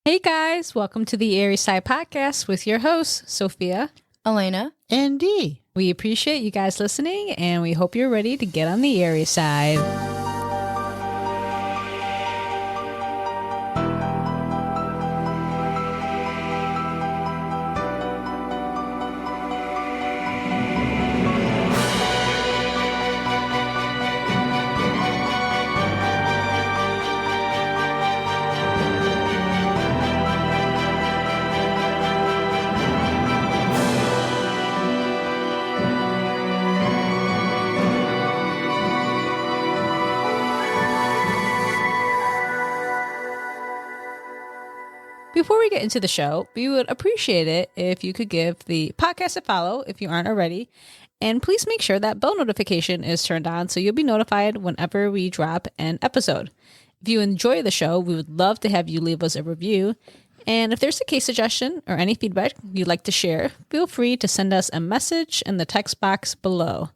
Hey guys, welcome to the Airy Side Podcast with your hosts, Sophia, Elena, and D. We appreciate you guys listening and we hope you're ready to get on the airy side. Before we get into the show, we would appreciate it if you could give the podcast a follow if you aren't already. And please make sure that bell notification is turned on so you'll be notified whenever we drop an episode. If you enjoy the show, we would love to have you leave us a review. And if there's a case suggestion or any feedback you'd like to share, feel free to send us a message in the text box below.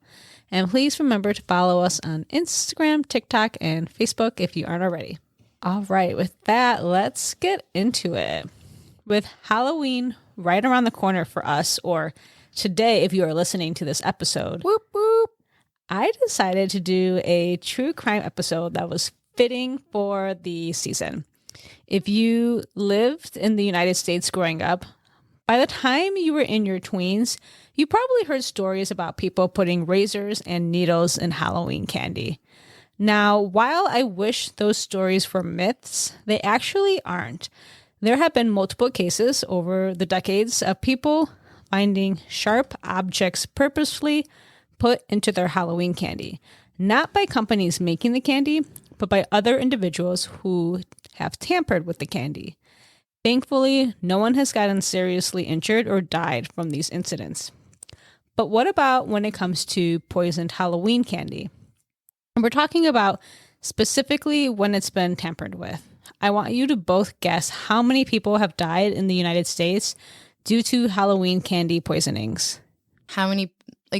And please remember to follow us on Instagram, TikTok, and Facebook if you aren't already. All right, with that, let's get into it. With Halloween right around the corner for us, or today if you are listening to this episode, whoop, whoop, I decided to do a true crime episode that was fitting for the season. If you lived in the United States growing up, by the time you were in your tweens, you probably heard stories about people putting razors and needles in Halloween candy. Now, while I wish those stories were myths, they actually aren't. There have been multiple cases over the decades of people finding sharp objects purposefully put into their Halloween candy, not by companies making the candy, but by other individuals who have tampered with the candy. Thankfully, no one has gotten seriously injured or died from these incidents. But what about when it comes to poisoned Halloween candy? And we're talking about specifically when it's been tampered with. I want you to both guess how many people have died in the United States due to Halloween candy poisonings. how many,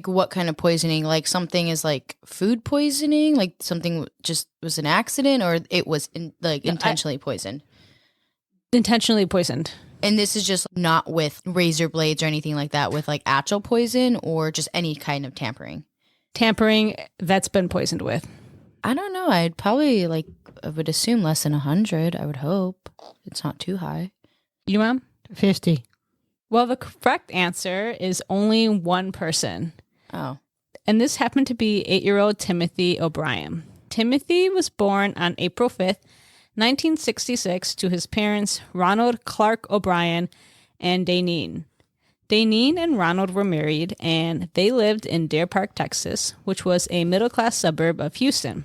what kind of poisoning? Like something is like food poisoning, like something just was an accident, or it was intentionally poisoned? Intentionally poisoned. And this is just not with razor blades or anything like that, with like actual poison or just any kind of tampering? Tampering that's been poisoned with. I don't know. I'd probably I would assume less than 100. I would hope it's not too high. You, Mom? 50. Well, the correct answer is only one person. Oh. And this happened to be 8-year-old Timothy O'Brien. Timothy was born on April 5th, 1966 to his parents, Ronald Clark O'Brien and Dayneen. Dayneen and Ronald were married, and they lived in Deer Park, Texas, which was a middle-class suburb of Houston.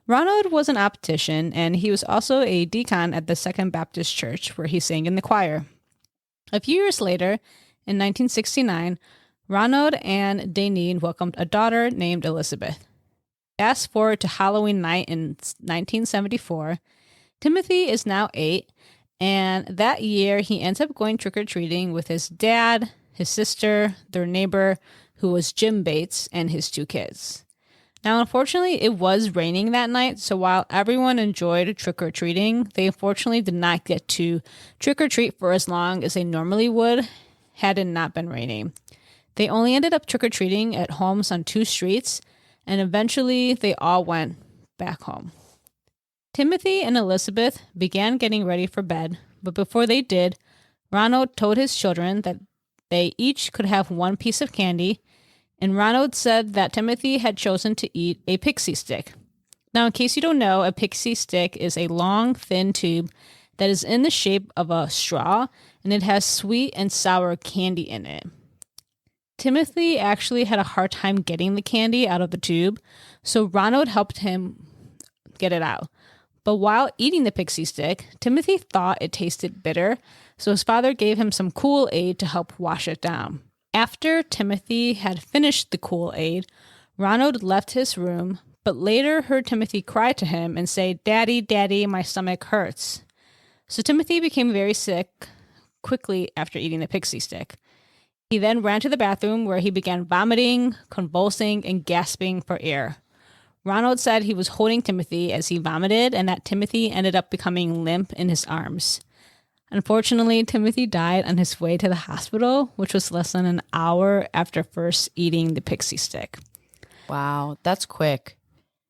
Ronald was an optician, and he was also a deacon at the Second Baptist Church, where he sang in the choir. A few years later, in 1969, Ronald and Dayneen welcomed a daughter named Elizabeth. Fast forward to Halloween night in 1974. Timothy is now 8, and that year he ends up going trick-or-treating with his dad, his sister, their neighbor, who was Jim Bates, and his 2 kids. Now, unfortunately, it was raining that night, so while everyone enjoyed trick-or-treating, they unfortunately did not get to trick-or-treat for as long as they normally would had it not been raining. They only ended up trick-or-treating at homes on 2 streets, and eventually they all went back home. Timothy and Elizabeth began getting ready for bed, but before they did, Ronald told his children that they each could have one piece of candy, and Ronald said that Timothy had chosen to eat a Pixy Stick. Now, in case you don't know, a Pixy Stick is a long, thin tube that is in the shape of a straw, and it has sweet and sour candy in it. Timothy actually had a hard time getting the candy out of the tube, so Ronald helped him get it out. But while eating the Pixy Stick, Timothy thought it tasted bitter, so his father gave him some Kool-Aid to help wash it down. After Timothy had finished the Kool-Aid, Ronald left his room, but later heard Timothy cry to him and say, "Daddy, Daddy, my stomach hurts." So Timothy became very sick quickly after eating the Pixy Stick. He then ran to the bathroom where he began vomiting, convulsing, and gasping for air. Ronald said he was holding Timothy as he vomited and that Timothy ended up becoming limp in his arms. Unfortunately, Timothy died on his way to the hospital, which was less than an hour after first eating the pixie stick. Wow, that's quick.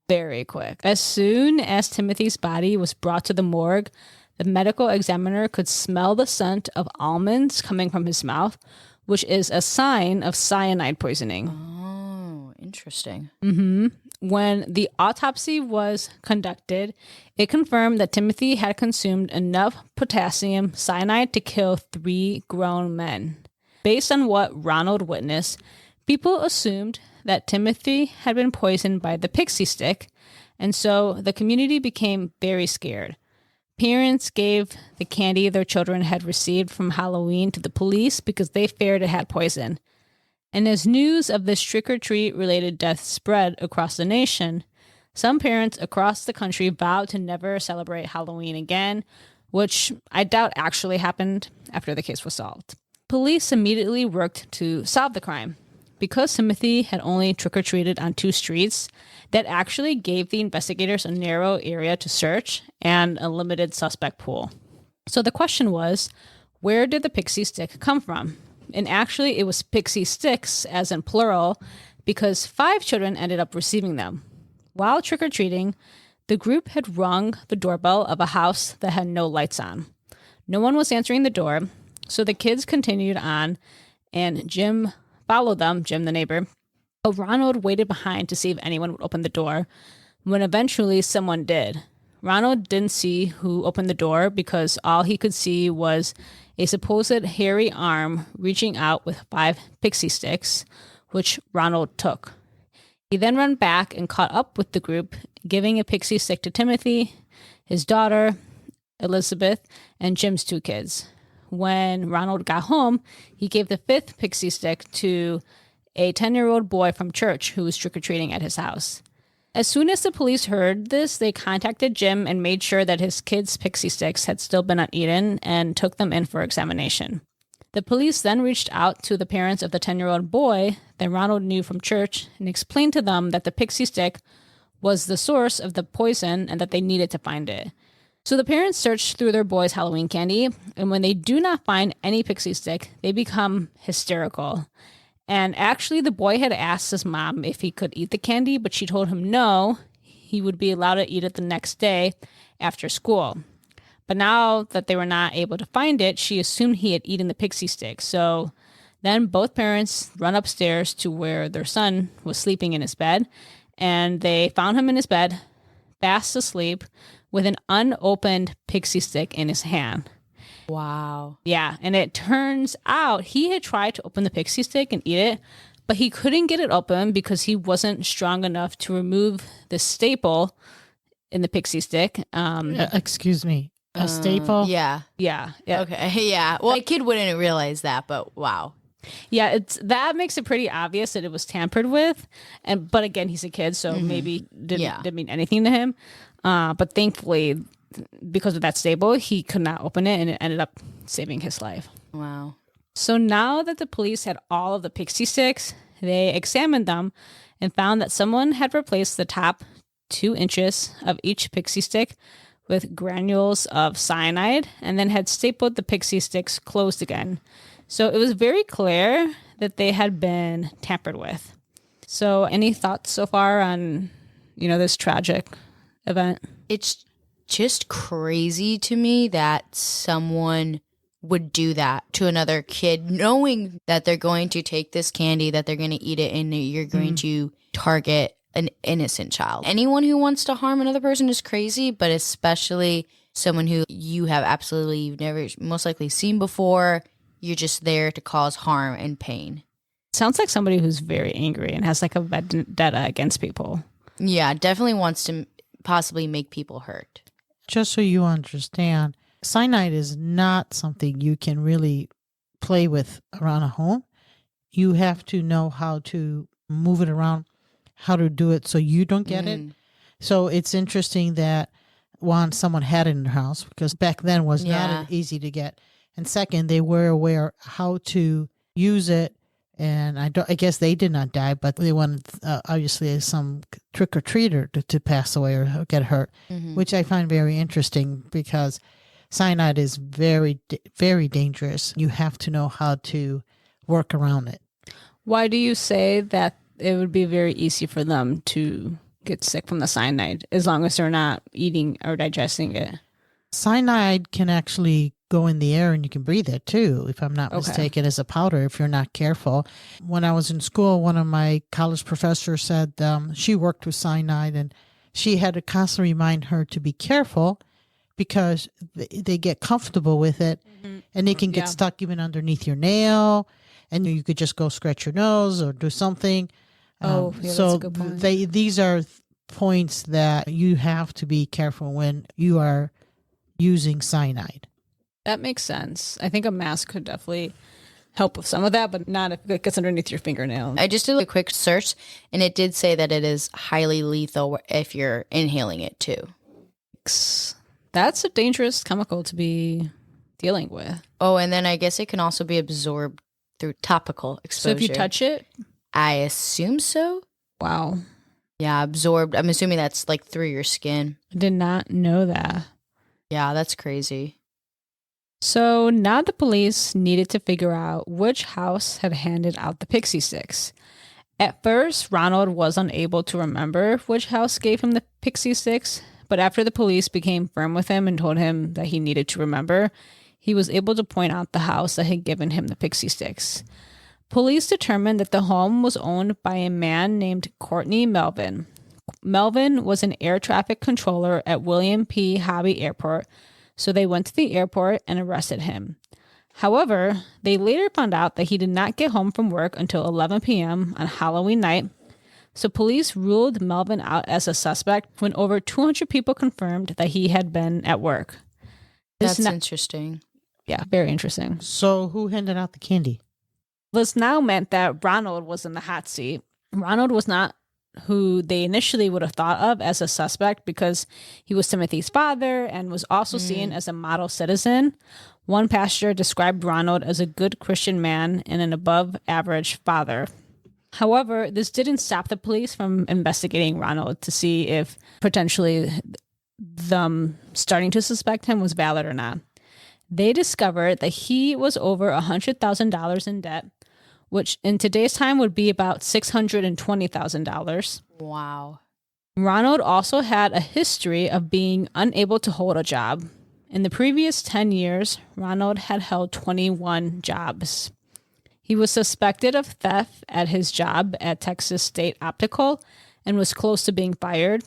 Very quick. As soon as Timothy's body was brought to the morgue, the medical examiner could smell the scent of almonds coming from his mouth, which is a sign of cyanide poisoning. Oh, interesting. When the autopsy was conducted, it confirmed that Timothy had consumed enough potassium cyanide to kill 3 grown men. Based on what Ronald witnessed, people assumed that Timothy had been poisoned by the pixie stick, and so the community became very scared. Parents gave the candy their children had received from Halloween to the police because they feared it had poison. And as news of this trick-or-treat related death spread across the nation, some parents across the country vowed to never celebrate Halloween again, which I doubt actually happened after the case was solved. Police immediately worked to solve the crime. Because Timothy had only trick-or-treated on 2 streets, that actually gave the investigators a narrow area to search and a limited suspect pool. So the question was, where did the pixie stick come from? And actually, it was Pixy Stix, as in plural, because 5 children ended up receiving them. While trick-or-treating, the group had rung the doorbell of a house that had no lights on. No one was answering the door, so the kids continued on, and Jim followed them, Jim the neighbor. But Ronald waited behind to see if anyone would open the door, when eventually someone did. Ronald didn't see who opened the door because all he could see was a supposed hairy arm reaching out with 5 pixie sticks, which Ronald took. He then ran back and caught up with the group, giving a pixie stick to Timothy, his daughter, Elizabeth, and Jim's 2 kids. When Ronald got home, he gave the 5th pixie stick to a 10-year-old boy from church who was trick-or-treating at his house. As soon as the police heard this, they contacted Jim and made sure that his kids' pixie sticks had still been uneaten and took them in for examination. The police then reached out to the parents of the 10-year-old boy that Ronald knew from church and explained to them that the pixie stick was the source of the poison and that they needed to find it. So the parents searched through their boy's Halloween candy, and when they do not find any pixie stick, they become hysterical. And actually, the boy had asked his mom if he could eat the candy, but she told him no, he would be allowed to eat it the next day after school. But now that they were not able to find it, she assumed he had eaten the pixie stick. So then both parents run upstairs to where their son was sleeping in his bed, and they found him in his bed, fast asleep, with an unopened pixie stick in his hand. Wow. Yeah, and it turns out he had tried to open the pixie stick and eat it, but he couldn't get it open because he wasn't strong enough to remove the staple in the pixie stick. Excuse me, a staple? Yeah. Yeah. Okay. Yeah. Well, a kid wouldn't realize that, but wow. Yeah, that makes it pretty obvious that it was tampered with, but again, he's a kid, so maybe didn't mean anything to him. But thankfully, because of that staple, he could not open it, and it ended up saving his life. Wow. So now that the police had all of the pixie sticks, they examined them and found that someone had replaced the top 2 inches of each pixie stick with granules of cyanide and then had stapled the pixie sticks closed again. So it was very clear that they had been tampered with. So any thoughts so far on, this tragic event? It's just crazy to me that someone would do that to another kid, knowing that they're going to take this candy, that they're going to eat it, and you're going to target an innocent child. Anyone who wants to harm another person is crazy, but especially someone who you have absolutely never most likely seen before. You're just there to cause harm and pain. Sounds like somebody who's very angry and has like a vendetta against people. Yeah, definitely wants to possibly make people hurt. Just so you understand, cyanide is not something you can really play with around a home. You have to know how to move it around, how to do it so you don't get it. So it's interesting that, one, someone had it in their house, because back then was not easy to get. And second, they were aware how to use it. And I guess they did not die, but they wanted, obviously, some trick-or-treater to pass away or get hurt, which I find very interesting because cyanide is very, very dangerous. You have to know how to work around it. Why do you say that it would be very easy for them to get sick from the cyanide as long as they're not eating or digesting it? Cyanide can actually go in the air and you can breathe it too, if I'm not mistaken, as a powder if you're not careful. When I was in school, one of my college professors said she worked with cyanide and she had to constantly remind her to be careful because they get comfortable with it and they can get stuck even underneath your nail and you could just go scratch your nose or do something. That's a good point. These are points that you have to be careful when you are using cyanide. That makes sense. I think a mask could definitely help with some of that, but not if it gets underneath your fingernail. I just did a quick search, and it did say that it is highly lethal if you're inhaling it too. That's a dangerous chemical to be dealing with. Oh, and then I guess it can also be absorbed through topical exposure. So if you touch it? I assume so. Wow. Yeah, absorbed. I'm assuming that's like through your skin. I did not know that. Yeah, that's crazy. So now the police needed to figure out which house had handed out the Pixy Stix. At first, Ronald was unable to remember which house gave him the Pixy Stix, but after the police became firm with him and told him that he needed to remember, he was able to point out the house that had given him the Pixy Stix. Police determined that the home was owned by a man named Courtney Melvin. Melvin was an air traffic controller at William P. Hobby Airport, so they went to the airport and arrested him. However, they later found out that he did not get home from work until 11 p.m. on Halloween night, so police ruled Melvin out as a suspect when over 200 people confirmed that he had been at work. That's interesting. Yeah, very interesting. So who handed out the candy? This now meant that Ronald was in the hot seat. Ronald was not who they initially would have thought of as a suspect because he was Timothy's father and was also seen as a model citizen. One pastor described Ronald as a good Christian man and an above-average father. However, this didn't stop the police from investigating Ronald to see if potentially them starting to suspect him was valid or not. They discovered that he was over $100,000 in debt, which in today's time would be about $620,000. Wow. Ronald also had a history of being unable to hold a job. In the previous 10 years, Ronald had held 21 jobs. He was suspected of theft at his job at Texas State Optical and was close to being fired.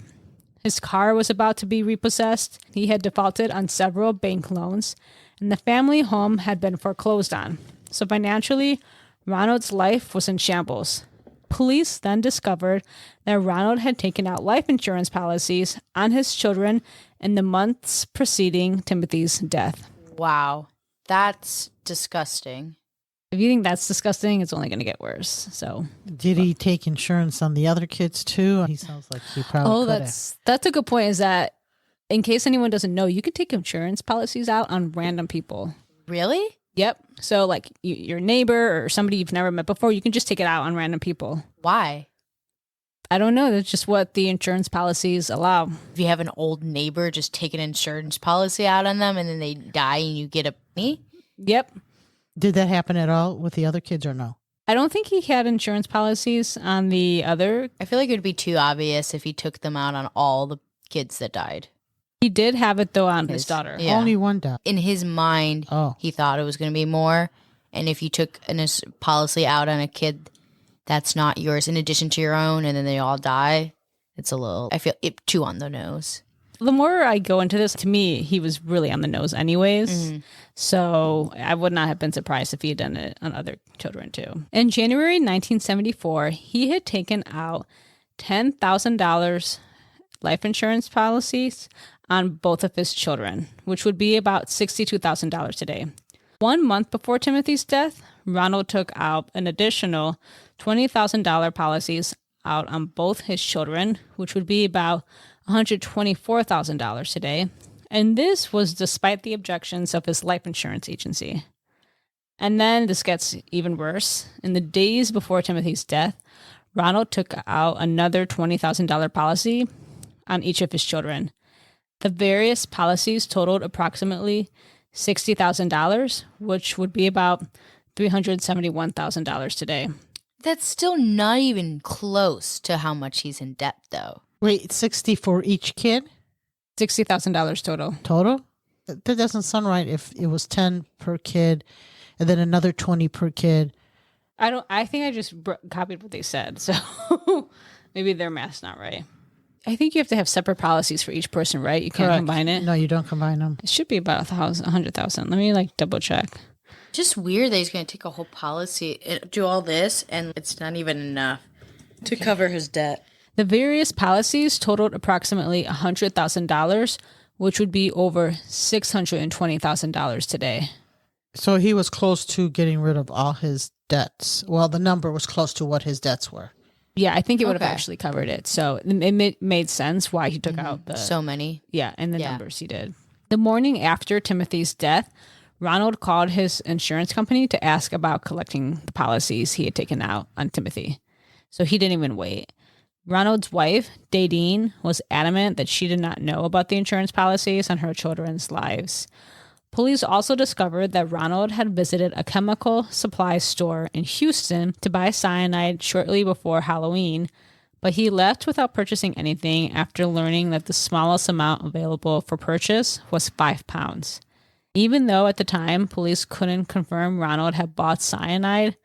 His car was about to be repossessed. He had defaulted on several bank loans, and the family home had been foreclosed on. So financially, Ronald's life was in shambles. Police then discovered that Ronald had taken out life insurance policies on his children in the months preceding Timothy's death. Wow. That's disgusting. If you think that's disgusting, it's only going to get worse. So, did he take insurance on the other kids too? He sounds like he probably could have. That's a good point. Is that in case anyone doesn't know, you can take insurance policies out on random people. Really? Yep. So like your neighbor or somebody you've never met before, you can just take it out on random people. Why? I don't know. That's just what the insurance policies allow. If you have an old neighbor, just take an insurance policy out on them and then they die and you get a money? Yep. Did that happen at all with the other kids or no? I don't think he had insurance policies on the other. I feel like it would be too obvious if he took them out on all the kids that died. He did have it though on his daughter. Yeah. Only one died. In his mind, he thought it was going to be more. And if you took a policy out on a kid that's not yours in addition to your own and then they all die, it's a little, I feel it too on the nose. The more I go into this, to me, he was really on the nose anyways. Mm-hmm. So I would not have been surprised if he had done it on other children too. In January 1974, he had taken out $10,000 life insurance policies on both of his children, which would be about $62,000 today. 1 month before Timothy's death, Ronald took out an additional $20,000 policies out on both his children, which would be about $124,000 today. And this was despite the objections of his life insurance agency. And then this gets even worse. In the days before Timothy's death, Ronald took out another $20,000 policy on each of his children. The various policies totaled approximately $60,000, which would be about $371,000 today. That's still not even close to how much he's in debt, though. Wait, 60 for each kid $60,000 total. total? That doesn't sound right if it was 10 per kid and then another 20 per kid. I think I just copied what they said, so maybe their math's not right. I think you have to have separate policies for each person, right? You can't Correct. combine it. No, you don't combine them. It should be about 100,000. Let me double check. Just weird that he's going to take a whole policy, do all this, and it's not even enough to cover his debt. The various policies totaled approximately $100,000, which would be over $620,000 today. So he was close to getting rid of all his debts. Well, the number was close to what his debts were. Yeah, I think it would have Okay. actually covered it. So it made sense why he took out the So many. and the Yeah. numbers he did. The morning after Timothy's death, Ronald called his insurance company to ask about collecting the policies he had taken out on Timothy. So he didn't even wait. Ronald's wife, Dadine, was adamant that she did not know about the insurance policies on her children's lives. Police also discovered that Ronald had visited a chemical supply store in Houston to buy cyanide shortly before Halloween, but he left without purchasing anything after learning that the smallest amount available for purchase was 5 pounds. Even though at the time police couldn't confirm Ronald had bought cyanide,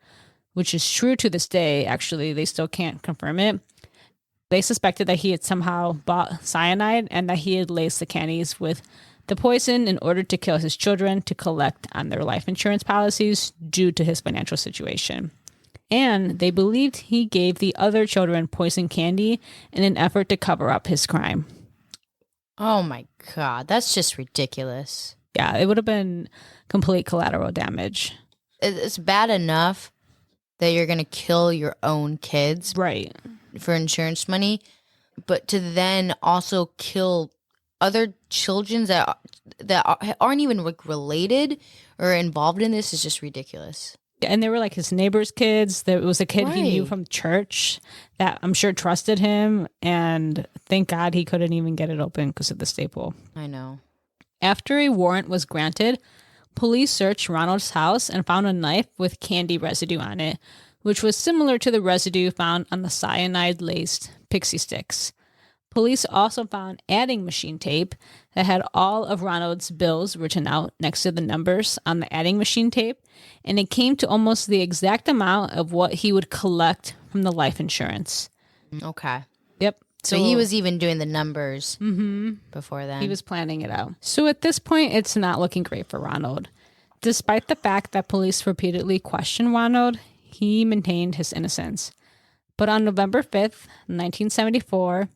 which is true to this day, actually, they still can't confirm it. They suspected that he had somehow bought cyanide and that he had laced the candies with the poison in order to kill his children to collect on their life insurance policies due to his financial situation. And they believed he gave the other children poison candy in an effort to cover up his crime. Oh my God, that's just ridiculous. Yeah, it would have been complete collateral damage. It's bad enough that you're going to kill your own kids Right. for insurance money, but to then also kill other children that aren't even related or involved in this is just ridiculous. And they were like his neighbor's kids. There was a kid he knew Right. from church that I'm sure trusted him. And thank God he couldn't even get it open because of the staple. I know. After a warrant was granted, police searched Ronald's house and found a knife with candy residue on it, which was similar to the residue found on the cyanide-laced Pixy Stix. Police also found adding machine tape that had all of Ronald's bills written out next to the numbers on the adding machine tape, and it came to almost the exact amount of what he would collect from the life insurance. Okay. Yep. So he was even doing the numbers before then. He was planning it out. So at this point, it's not looking great for Ronald. Despite the fact that police repeatedly questioned Ronald, he maintained his innocence. But on November 5th, 1974,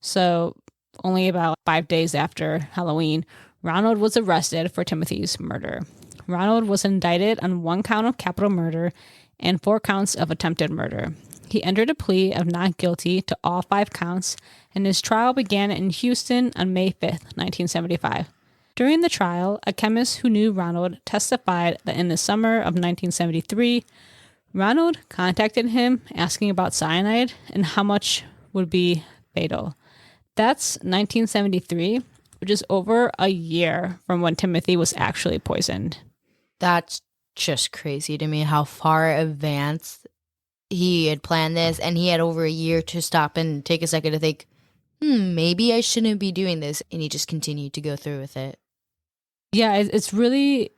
so only about 5 days after Halloween, Ronald was arrested for Timothy's murder. Ronald was indicted on 1 count of capital murder and 4 counts of attempted murder. He entered a plea of not guilty to all 5 counts, and his trial began in Houston on May 5th, 1975. During the trial, a chemist who knew Ronald testified that in the summer of 1973, Ronald contacted him asking about cyanide and how much would be fatal. That's 1973, which is over a year from when Timothy was actually poisoned. That's just crazy to me how far advanced he had planned this, and he had over a year to stop and take a second to think, maybe I shouldn't be doing this, and he just continued to go through with it. Yeah, it's really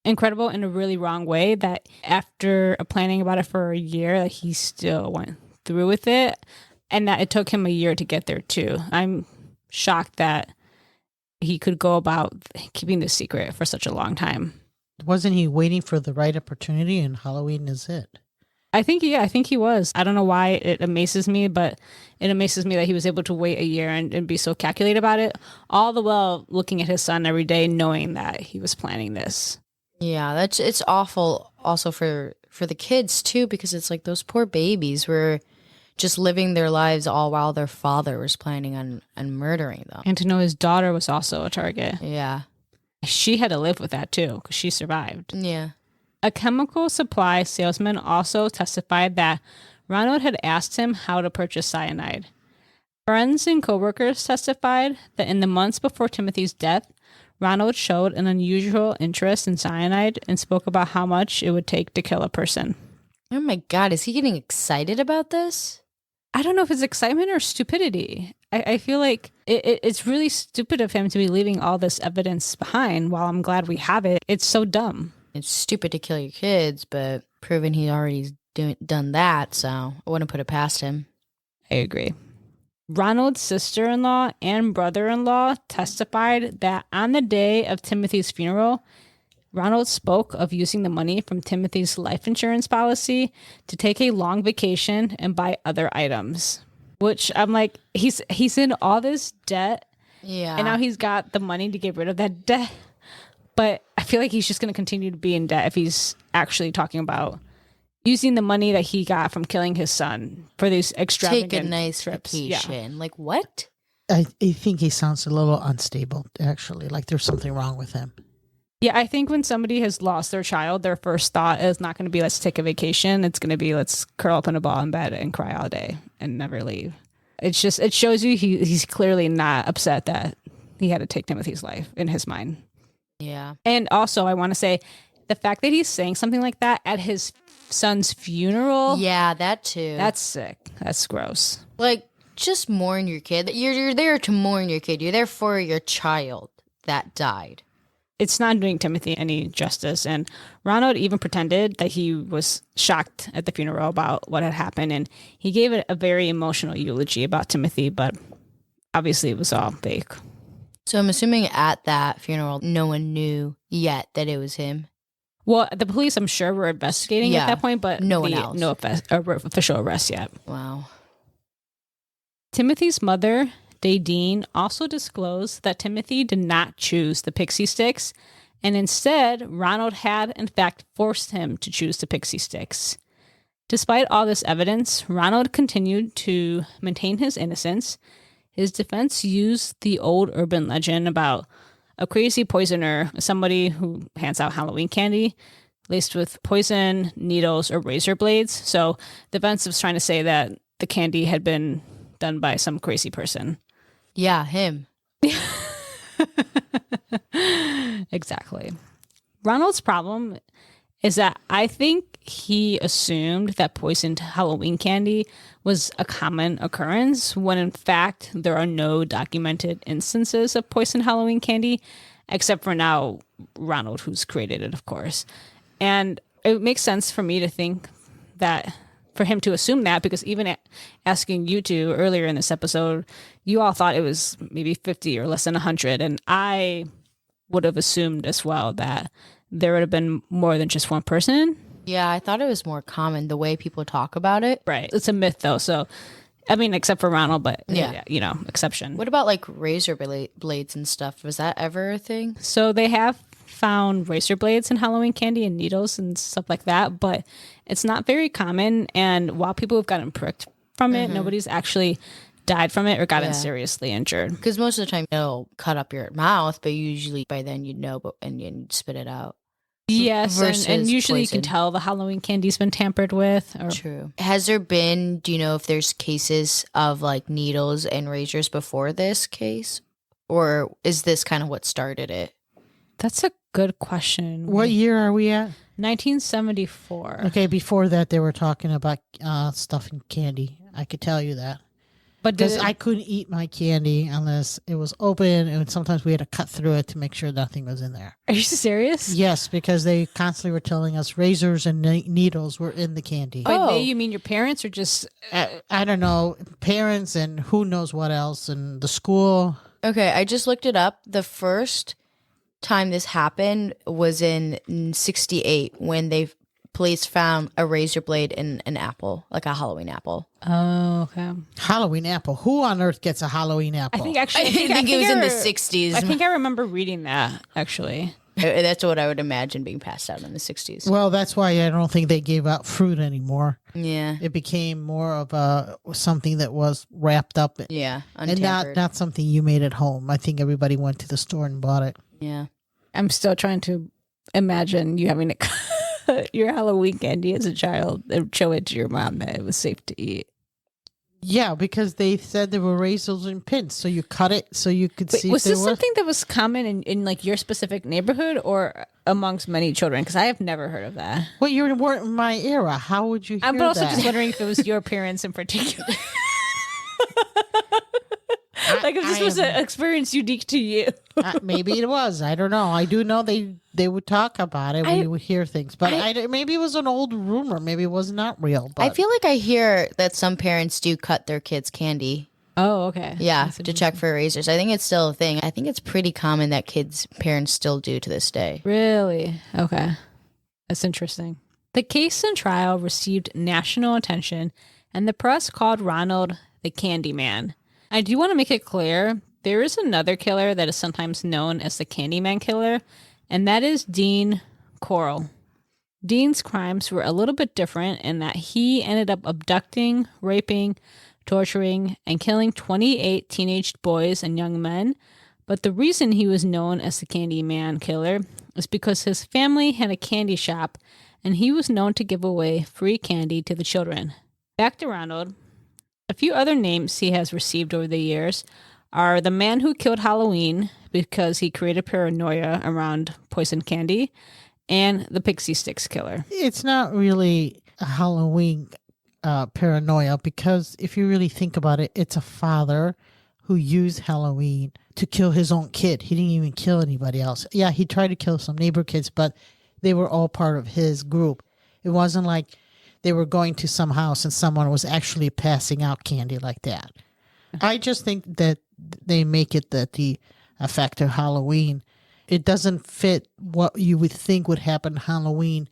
incredible in a really wrong way that after planning about it for a year, that he still went through with it, and that it took him a year to get there too. I'm shocked that he could go about keeping this secret for such a long time. Wasn't he waiting for the right opportunity, and Halloween is it? I think he was. I don't know why it amazes me, but it amazes me that he was able to wait a year and be so calculated about it, all the while looking at his son every day, knowing that he was planning this. Yeah, it's awful also for the kids too, because it's like those poor babies were just living their lives all while their father was planning on murdering them. And to know his daughter was also a target. Yeah. She had to live with that too, because she survived. Yeah. A chemical supply salesman also testified that Ronald had asked him how to purchase cyanide. Friends and coworkers testified that in the months before Timothy's death, Ronald showed an unusual interest in cyanide and spoke about how much it would take to kill a person. Oh my God, is he getting excited about this? I don't know if it's excitement or stupidity. I feel like it's really stupid of him to be leaving all this evidence behind. While I'm glad we have it, it's so dumb. It's stupid to kill your kids, but proven he already done that, so I wouldn't put it past him. I agree. Ronald's sister-in-law and brother-in-law testified that on the day of Timothy's funeral, Ronald spoke of using the money from Timothy's life insurance policy to take a long vacation and buy other items. Which I'm like, he's in all this debt, Yeah. and now he's got the money to get rid of that debt. But I feel like he's just going to continue to be in debt if he's actually talking about using the money that he got from killing his son for these extravagant Take a nice trips. vacation. Yeah. Like, what? I think he sounds a little unstable, actually. Like there's something wrong with him. Yeah, I think when somebody has lost their child, their first thought is not going to be, let's take a vacation. It's going to be, let's curl up in a ball in bed and cry all day and never leave. It's just, it shows you he's clearly not upset that he had to take Timothy's life in his mind. Yeah. And also, I want to say the fact that he's saying something like that at his son's funeral. Yeah, that too. That's sick. That's gross. Like, just mourn your kid. You're there to mourn your kid. You're there for your child that died. It's not doing Timothy any justice. And Ronald even pretended that he was shocked at the funeral about what had happened. And he gave it a very emotional eulogy about Timothy, but obviously it was all fake. So I'm assuming at that funeral, no one knew yet that it was him. Well, the police, I'm sure, were investigating Yeah, at that point, but no one else. No official arrest yet. Wow. Timothy's mother, Dean, also disclosed that Timothy did not choose the Pixy Stix, and instead, Ronald had, in fact, forced him to choose the Pixy Stix. Despite all this evidence, Ronald continued to maintain his innocence. His defense used the old urban legend about a crazy poisoner, somebody who hands out Halloween candy laced with poison, needles, or razor blades. So the defense was trying to say that the candy had been done by some crazy person. Yeah, him. Exactly. Ronald's problem is that I think he assumed that poisoned Halloween candy was a common occurrence when in fact there are no documented instances of poisoned Halloween candy, except for now Ronald, who's created it, of course. And it makes sense for me to think that, for him to assume that, because even asking you two earlier in this episode, you all thought it was maybe 50 or less than 100. And I would have assumed as well that there would have been more than just one person. Yeah, I thought it was more common the way people talk about it. Right. It's a myth, though. So, I mean, except for Ronald, but, Yeah. you know, exception. What about like razor blades and stuff? Was that ever a thing? So they have found razor blades in Halloween candy and needles and stuff like that, but it's not very common. And while people have gotten pricked from it, nobody's actually died from it or gotten seriously injured. Because most of the time it'll cut up your mouth, but usually by then you'd know, and you'd spit it out. Yes, Versus and usually you can poison. tell the Halloween candy's been tampered with. Or True. Has there been, do you know if there's cases of like needles and razors before this case? Or is this kind of what started it? That's a good question. What year are we at? 1974. Okay, before that, they were talking about stuff in candy. I could tell you that. But did Because I couldn't eat my candy unless it was open, and sometimes we had to cut through it to make sure nothing was in there. are you serious? Yes, because they constantly were telling us razors and needles were in the candy. By Oh. they, you mean your parents or just... I don't know, parents and who knows what else, and the school. Okay, I just looked it up. The first time this happened was in 1968 when police found a razor blade in an apple, like a Halloween apple. Oh, okay. Halloween apple. Who on earth gets a Halloween apple? I think actually... I think it was in the I 60s. I think I remember reading that, actually. That's what I would imagine being passed out in the 60s. Well, that's why I don't think they gave out fruit anymore. Yeah. It became more of something that was wrapped up Yeah. and Untampered. not something you made at home. I think everybody went to the store and bought it. Yeah. I'm still trying to imagine you having to cut your Halloween candy as a child and show it to your mom that it was safe to eat. Yeah, because they said there were razors and pins, so you cut it so you could Wait, see. was if this there were... something that was common in like your specific neighborhood or amongst many children? Because I have never heard of that. Well, you weren't in my era. How would you hear I'm also that? just wondering if it was your parents in particular. Like if this was an experience unique to you. Maybe it was. I don't know. I do know they would talk about it. We would hear things, but maybe it was an old rumor. Maybe it was not real. But I feel like I hear that some parents do cut their kids' candy. Oh, okay. Yeah, to check for erasers. I think it's still a thing. I think it's pretty common that parents still do to this day. Really? Okay. That's interesting. The case and trial received national attention, and the press called Ronald the Candyman. I do want to make it clear, there is another killer that is sometimes known as the Candyman killer, and that is Dean Corll. Dean's crimes were a little bit different in that he ended up abducting, raping, torturing, and killing 28 teenage boys and young men. But the reason he was known as the Candyman killer is because his family had a candy shop, and he was known to give away free candy to the children. Back to Ronald. A few other names he has received over the years are the man who killed Halloween because he created paranoia around poison candy, and the Pixy Stix killer. it's not really a Halloween paranoia, because if you really think about it, it's a father who used Halloween to kill his own kid. He didn't even kill anybody else. Yeah, he tried to kill some neighbor kids, but they were all part of his group. It wasn't like they were going to some house and someone was actually passing out candy like that. I just think that they make it that the effect of Halloween, it doesn't fit what you would think would happen Halloween.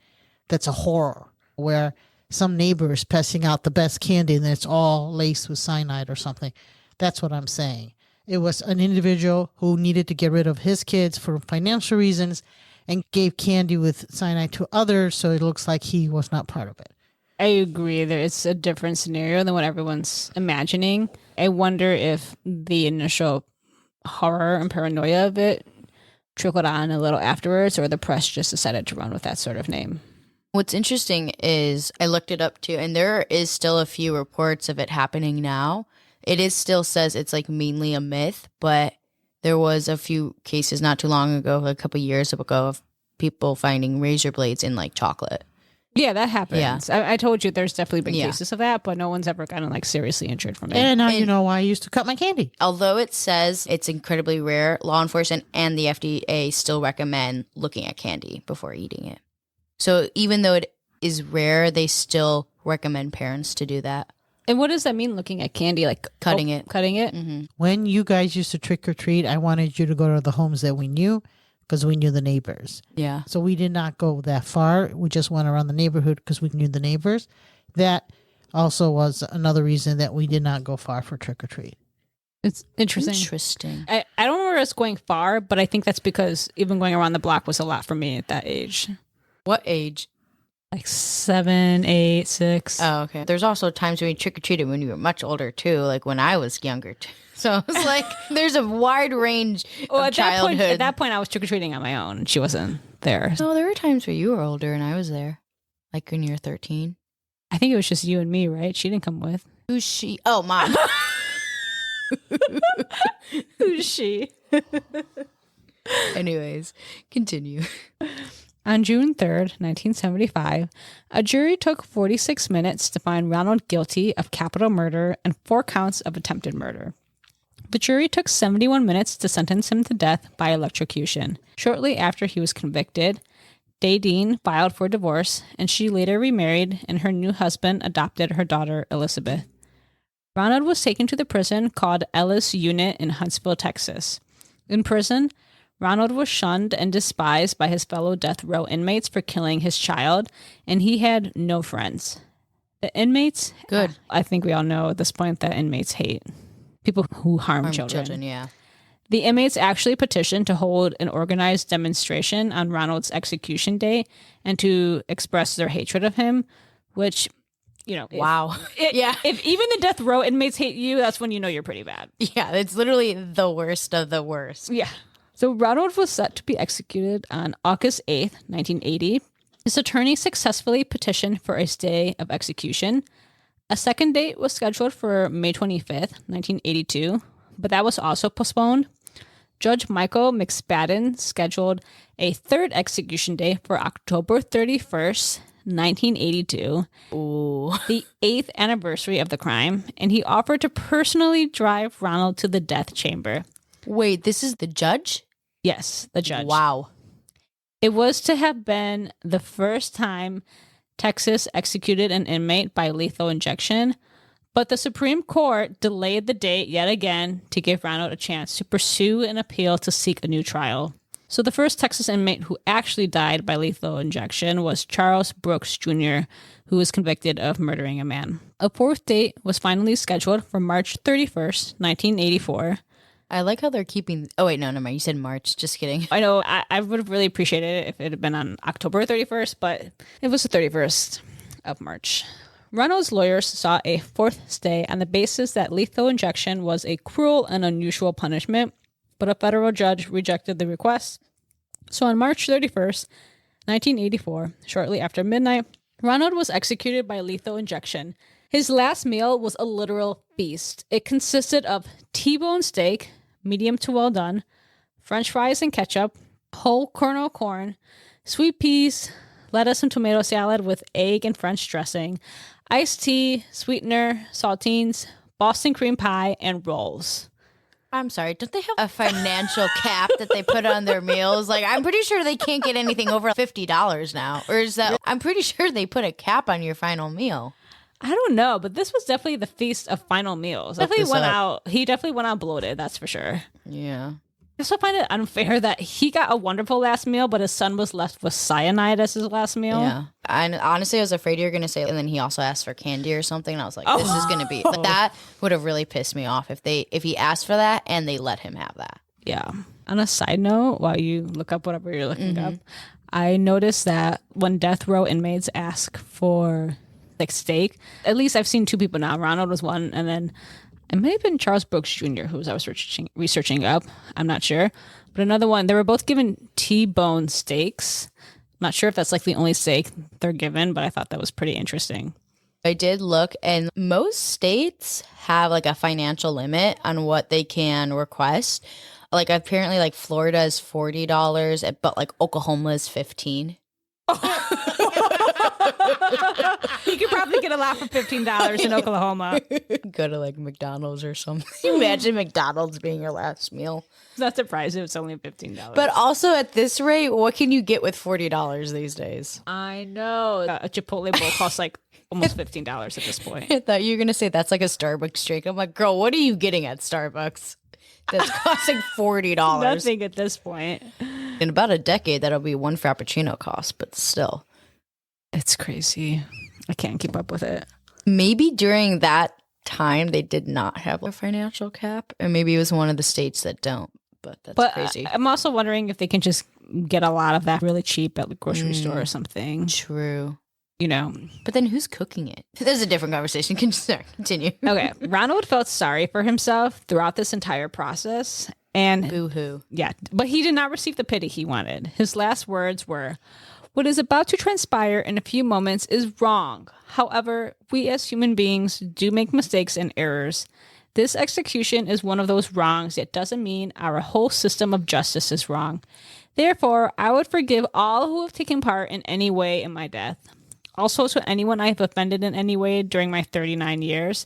That's a horror, where some neighbor is passing out the best candy and it's all laced with cyanide or something. That's what I'm saying. It was an individual who needed to get rid of his kids for financial reasons and gave candy with cyanide to others, so it looks like he was not part of it. I agree. It's a different scenario than what everyone's imagining. I wonder if the initial horror and paranoia of it trickled on a little afterwards, or the press just decided to run with that sort of name. What's interesting is I looked it up too, and there is still a few reports of it happening now. It is still says it's like mainly a myth, but there was a few cases not too long ago, like a couple years ago, of people finding razor blades in like chocolate. Yeah, that happens. Yeah. I told you there's definitely been cases of that, but no one's ever gotten like seriously injured from it. And now you know why I used to cut my candy. Although it says it's incredibly rare, law enforcement and the FDA still recommend looking at candy before eating it. So even though it is rare, they still recommend parents to do that. And what does that mean, looking at candy? Like Cutting it. Cutting it? Mm-hmm. When you guys used to trick or treat, I wanted you to go to the homes that we knew, because we knew the neighbors. Yeah. So we did not go that far. We just went around the neighborhood because we knew the neighbors. That also was another reason that we did not go far for trick or treat. It's interesting. Interesting. I don't remember us going far, but I think that's because even going around the block was a lot for me at that age. What age? Like 7, 8, 6. Oh, okay. There's also times when you trick-or-treated when you were much older, too, like when I was younger, too. So it's like there's a wide range of childhood. At that point, I was trick-or-treating on my own, and she wasn't there. No, there were times where you were older and I was there, like when you were 13. I think it was just you and me, right? She didn't come with. Who's she? Oh, Mom. Who's she? Anyways, continue. On June 3rd, 1975, a jury took 46 minutes to find Ronald guilty of capital murder and 4 counts of attempted murder. The jury took 71 minutes to sentence him to death by electrocution. Shortly after he was convicted, Dean filed for divorce, and she later remarried, and her new husband adopted her daughter, Elizabeth. Ronald was taken to the prison called Ellis Unit in Huntsville, Texas. In prison, Ronald was shunned and despised by his fellow death row inmates for killing his child, and he had no friends. The inmates, Good. I think we all know at this point that inmates hate people who harm children. Yeah. The inmates actually petitioned to hold an organized demonstration on Ronald's execution day and to express their hatred of him, which, you know. Wow. If even the death row inmates hate you, that's when you know you're pretty bad. Yeah, it's literally the worst of the worst. Yeah. So Ronald was set to be executed on August 8th, 1980. His attorney successfully petitioned for a stay of execution. A second date was scheduled for May 25th, 1982, but that was also postponed. Judge Michael McSpadden scheduled a third execution day for October 31st, 1982, the 8th anniversary of the crime, and he offered to personally drive Ronald to the death chamber. Wait, this is the judge? Yes, the judge. Wow. It was to have been the first time Texas executed an inmate by lethal injection, but the Supreme Court delayed the date yet again to give Ronald a chance to pursue an appeal to seek a new trial. So the first Texas inmate who actually died by lethal injection was Charles Brooks Jr., who was convicted of murdering a man. A fourth date was finally scheduled for March 31st, 1984. I like how they're keeping... Oh, wait, no, never mind. You said March. Just kidding. I know I would have really appreciated it if it had been on October 31st, but it was the 31st of March. Ronald's lawyers sought a fourth stay on the basis that lethal injection was a cruel and unusual punishment, but a federal judge rejected the request. So on March 31st, 1984, shortly after midnight, Ronald was executed by lethal injection. His last meal was a literal feast. It consisted of T-bone steak, medium to well done, French fries and ketchup, whole kernel corn, sweet peas, lettuce and tomato salad with egg and French dressing, iced tea, sweetener, saltines, Boston cream pie, and rolls. I'm sorry, don't they have a financial cap that they put on their meals? Like, I'm pretty sure they can't get anything over $50 now. Or is that... I'm pretty sure they put a cap on your final meal. I don't know, but this was definitely the feast of final meals. He definitely went out bloated, that's for sure. Yeah. I also find it unfair that he got a wonderful last meal, but his son was left with cyanide as his last meal. Yeah. And honestly, I was afraid you were going to say, and then he also asked for candy or something. And I was like, this is going to be... But that would have really pissed me off if he asked for that and they let him have that. Yeah. On a side note, while you look up whatever you're looking up, I noticed that when death row inmates ask for like steak, at least I've seen two people now. Ronald was one, and then it may have been Charles Brooks Jr., who I was researching up. I'm not sure. But another one, they were both given T-bone steaks. Not sure if that's like the only steak they're given, but I thought that was pretty interesting. I did look, and most states have like a financial limit on what they can request. Like apparently like Florida is $40, but like Oklahoma is $15. You could probably get a lot for $15 in Oklahoma. Go to like McDonald's or something. Imagine McDonald's being your last meal. Not surprised if it's only $15. But also at this rate, what can you get with $40 these days? I know. A Chipotle bowl costs like almost $15 at this point. I thought you were going to say that's like a Starbucks drink. I'm like, girl, what are you getting at Starbucks? That's costing $40. Nothing at this point. In about a decade, that'll be one Frappuccino cost, but still. It's crazy. I can't keep up with it. Maybe during that time, they did not have a financial cap, or maybe it was one of the states that don't, but that's crazy. I'm also wondering if they can just get a lot of that really cheap at the grocery store or something. True. You know. But then who's cooking it? There's a different conversation. Continue. Okay. Ronald felt sorry for himself throughout this entire process. And boo-hoo. Yeah. But he did not receive the pity he wanted. His last words were, "What is about to transpire in a few moments is wrong. However, we as human beings do make mistakes and errors. This execution is one of those wrongs. It doesn't mean our whole system of justice is wrong. Therefore, I would forgive all who have taken part in any way in my death. Also, to anyone I have offended in any way during my 39 years,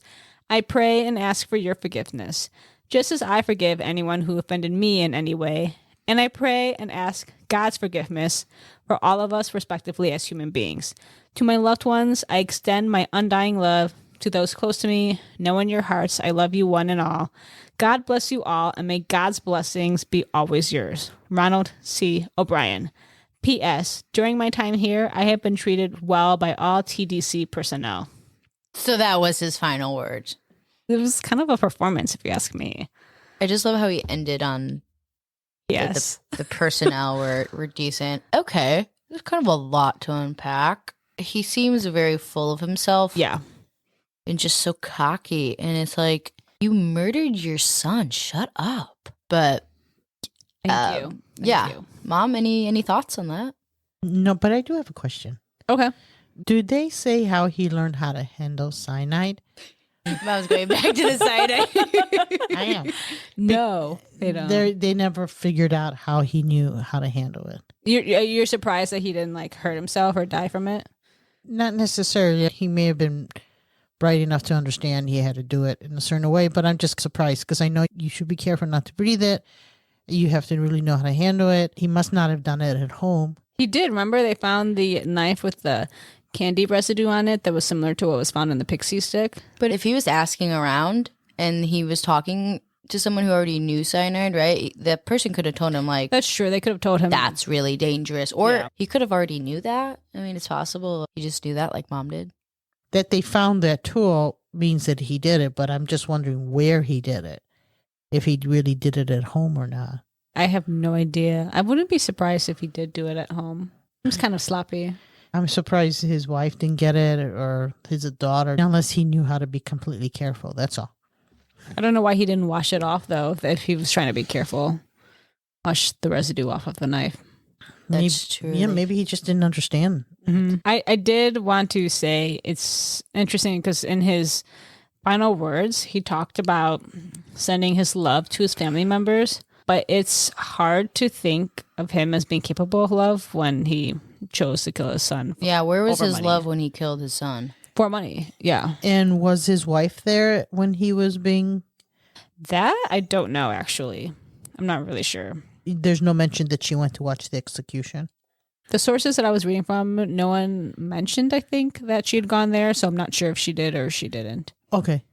I pray and ask for your forgiveness, just as I forgive anyone who offended me in any way. And I pray and ask God's forgiveness for all of us respectively as human beings. To my loved ones, I extend my undying love. To those close to me, know in your hearts I love you one and all. God bless you all, and may God's blessings be always yours. Ronald C. O'Brien. P.S. During my time here, I have been treated well by all TDC personnel." So that was his final words. It was kind of a performance, if you ask me. I just love how he ended on yes. The personnel were decent. Okay. There's kind of a lot to unpack. He seems very full of himself. Yeah. And just so cocky. And it's like, you murdered your son. Shut up. But Thank you. Mom, any thoughts on that? No, but I do have a question. Okay. Do they say how he learned how to handle cyanide? I was going back to the side. I am. No, they don't. They never figured out how he knew how to handle it. You're surprised that he didn't like hurt himself or die from it? Not necessarily. He may have been bright enough to understand he had to do it in a certain way, but I'm just surprised because I know you should be careful not to breathe it. You have to really know how to handle it. He must not have done it at home. He did. Remember they found the knife with the candy residue on it that was similar to what was found in the Pixy stick? But if he was asking around and he was talking to someone who already knew cyanide, right? That person could have told him, like, That's true. They could have told him. that's really dangerous. Or Yeah. he could have already knew that. I mean, it's possible he just knew that like mom did. That they found that tool means that he did it, but I'm just wondering where he did it. If he really did it at home or not. I have no idea. I wouldn't be surprised if he did do it at home. It was kind of sloppy. I'm surprised his wife didn't get it or his daughter, unless he knew how to be completely careful. That's all. I don't know why he didn't wash it off, though, if he was trying to be careful. Wash the residue off of the knife. That's true. Yeah, maybe he just didn't understand. Mm-hmm. I did want to say it's interesting because in his final words, he talked about sending his love to his family members, but it's hard to think of him as being capable of love when he chose to kill his son. Yeah, where was over his money. love when he killed his son? For money, yeah. And was his wife there when he was being... That I don't know, actually. I'm not really sure. There's no mention that she went to watch the execution. The sources that I was reading from, no one mentioned, I think, that she had gone there, so I'm not sure if she did or she didn't. Okay.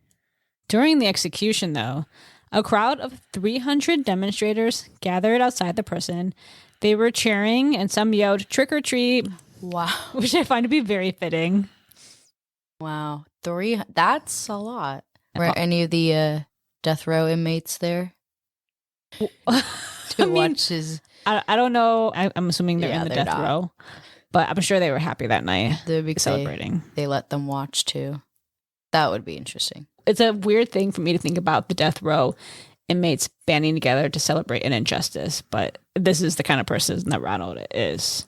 During the execution, though, a crowd of 300 demonstrators gathered outside the prison. They were cheering and some yelled, "Trick or treat," Wow. which I find to be very fitting. Wow. That's a lot. Were any of the death row inmates there to I mean, watch his... I don't know. I'm assuming they're Yeah, in the they're death not. row, but I'm sure they were happy that night Because celebrating. they let them watch too. That would be interesting. It's a weird thing for me to think about the death row inmates banding together to celebrate an injustice, but this is the kind of person that Ronald is.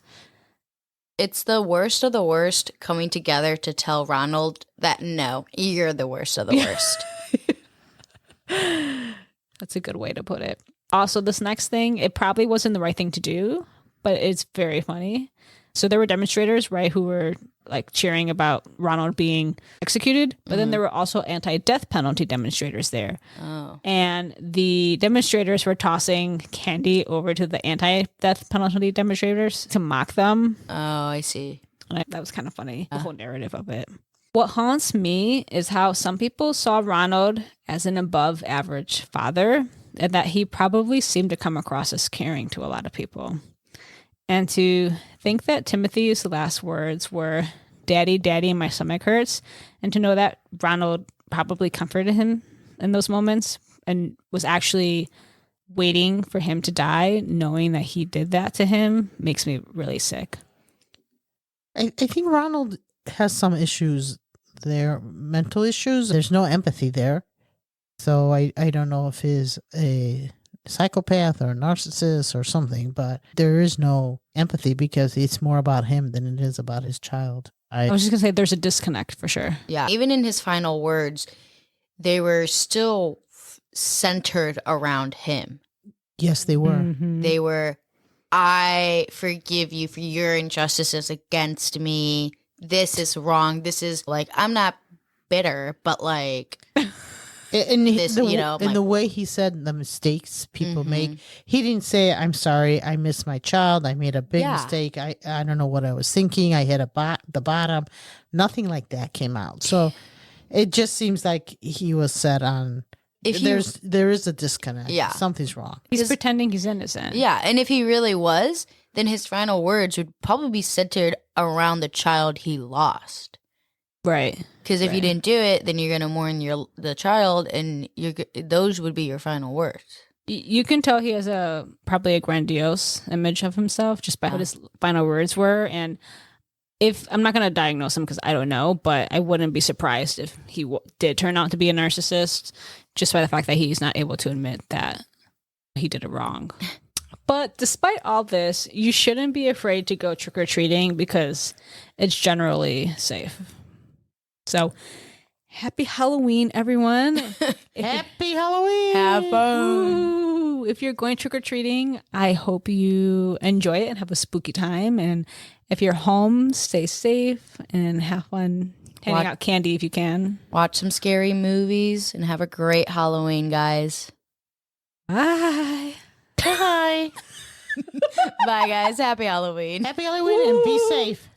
It's the worst of the worst coming together to tell Ronald that, no, you're the worst of the worst. That's a good way to put it. Also, this next thing, it probably wasn't the right thing to do, but it's very funny. So there were demonstrators, right, who were like cheering about Ronald being executed, but then there were also anti-death penalty demonstrators there. Oh. And the demonstrators were tossing candy over to the anti-death penalty demonstrators to mock them. Oh, I see. And that was kind of funny, the whole narrative of it. What haunts me is how some people saw Ronald as an above average father, and that he probably seemed to come across as caring to a lot of people. And to think that Timothy's last words were, "Daddy, Daddy, my stomach hurts," and to know that Ronald probably comforted him in those moments and was actually waiting for him to die, knowing that he did that to him, makes me really sick. I think Ronald has some issues there, mental issues. There's no empathy there. So I don't know if he's a psychopath or a narcissist or something, but there is no empathy because it's more about him than it is about his child. I was just going to say there's a disconnect for sure. Yeah. Even in his final words, they were still centered around him. Yes, they were. Mhm. They were, I forgive you for your injustices against me. This is wrong. This is like, I'm not bitter, but like... And This, you know, and like- the way he said the mistakes people make, he didn't say, "I'm sorry, I missed my child. I made a big Yeah. mistake. I don't know what I was thinking. I hit the bottom." Nothing like that came out. So it just seems like he was set on. If he- there is a disconnect. Yeah. Something's wrong. He's Because- pretending he's innocent. Yeah, and if he really was, then his final words would probably be centered around the child he lost. Right. Because if you Right. didn't do it, then you're gonna mourn the child, and those would be your final words. You can tell he has probably a grandiose image of himself just by what his final words were. And if I'm not going to diagnose him because I don't know, but I wouldn't be surprised if he did turn out to be a narcissist just by the fact that he's not able to admit that he did it wrong. But despite all this, you shouldn't be afraid to go trick or treating because it's generally safe. So, happy Halloween, everyone. Happy Halloween. Have fun. Ooh, if you're going trick or treating, I hope you enjoy it and have a spooky time. And if you're home, stay safe and have fun handing out candy if you can. Watch some scary movies and have a great Halloween, guys. Bye. Bye. Bye, guys. Happy Halloween. Happy Halloween and be safe.